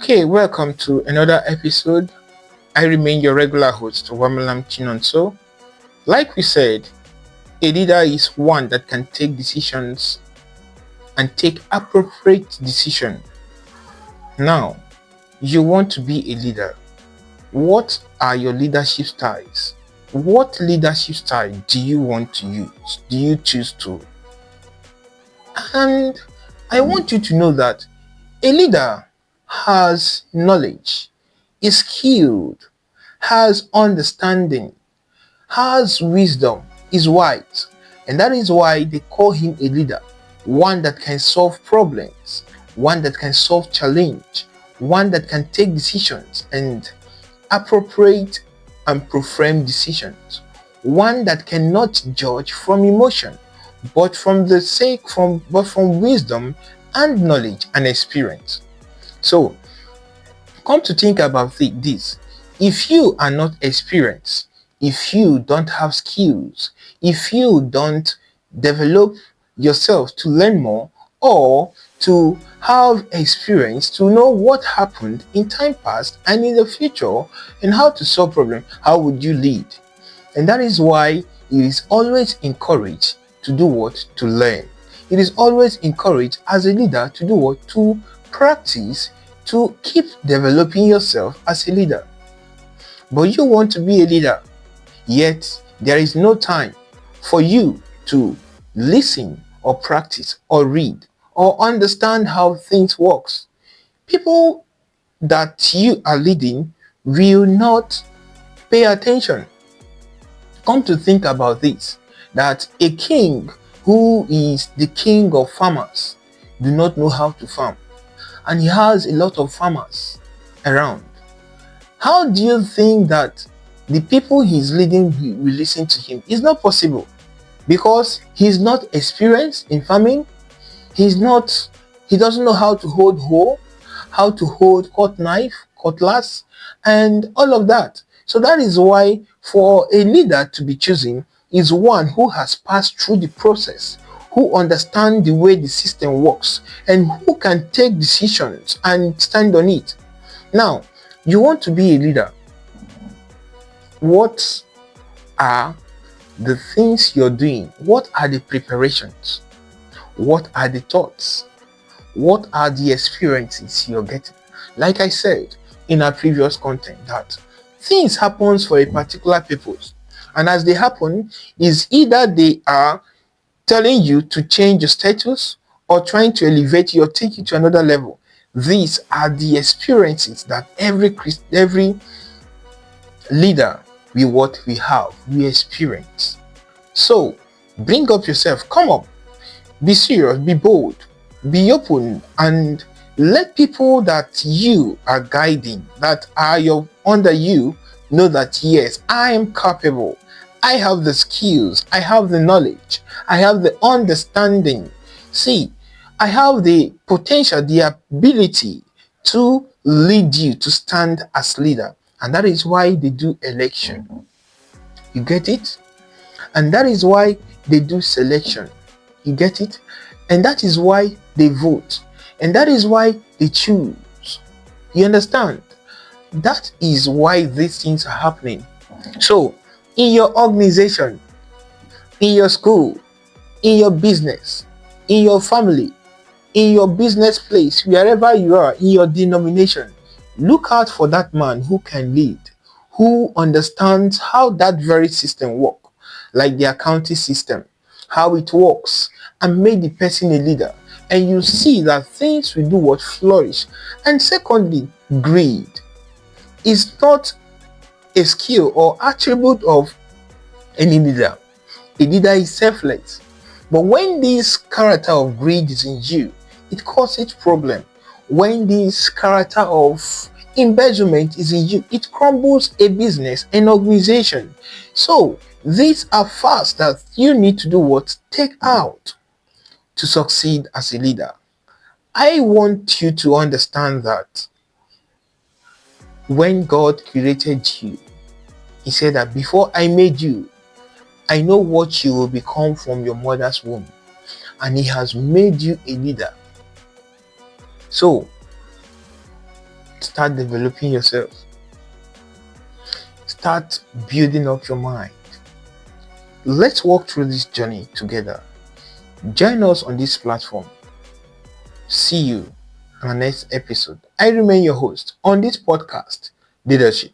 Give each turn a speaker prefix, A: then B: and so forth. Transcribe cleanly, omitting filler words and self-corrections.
A: Okay, welcome to another episode. I remain your regular host, Wamalam Chinonso. Like we said, a leader is one that can take decisions and take appropriate decision. Now, you want to be a leader. What are your leadership styles? What leadership style do you want to use? Do you choose to? And I want you to know that a leader has knowledge, is skilled, has understanding, has wisdom, is wise. And that is why they call him a leader. One that can solve problems, one that can solve challenge, one that can take decisions and appropriate and profound decisions. One that cannot judge from emotion, but from wisdom and knowledge and experience. So, come to think about this. If you are not experienced, if you don't have skills, if you don't develop yourself to learn more or to have experience to know what happened in time past and in the future and how to solve problems, how would you lead? And that is why it is always encouraged to do what? To learn. It is always encouraged as a leader to do what? To practice, to keep developing yourself as a leader. But you want to be a leader, yet there is no time for you to listen or practice or read or understand how things works. People that you are leading will not pay attention. Come to think about this, that a king who is the king of farmers do not know how to farm, and he has a lot of farmers around. How do you think that the people he's leading will listen to him? It's not possible, because he's not experienced in farming. He doesn't know how to hold hoe, how to hold cutlass, and all of that. So that is why for a leader to be chosen is one who has passed through the process, who understands the way the system works, and who can take decisions and stand on it. Now, you want to be a leader. What are the things you're doing? What are the preparations? What are the thoughts? What are the experiences you're getting? Like I said in our previous content, that things happen for a particular purpose, and as they happen, is either they are telling you to change your status or trying to elevate you or take you to another level. These are the experiences that every leader we experience. So bring up yourself, come up, be serious, be bold, be open, and let people that you are guiding, that are under you, know that yes, I am capable. I have the skills, I have the knowledge, I have the understanding. See, I have the potential, the ability to lead you, to stand as leader. And that is why they do election. You get it? And that is why they do selection. You get it? And that is why they vote. And that is why they choose. You understand? That is why these things are happening. So, in your organization, in your school, in your business, in your family, in your business place, wherever you are, in your denomination, look out for that man who can lead, who understands how that very system works, like the accounting system, how it works, and make the person a leader. And you see that things will do what? Flourish. And secondly, greed is not a skill or attribute of any leader. A leader is selfless. But when this character of greed is in you, it causes problem. When this character of embezzlement is in you, it crumbles a business, an organization. So these are facts that you need to do what? Take out to succeed as a leader. I want you to understand that when God created you, He said that before I made you, I know what you will become from your mother's womb. And He has made you a leader. So, Start developing yourself. Start building up your mind. Let's walk through this journey together. Join us on this platform. See you on our next episode. I remain your host on this podcast, Leadership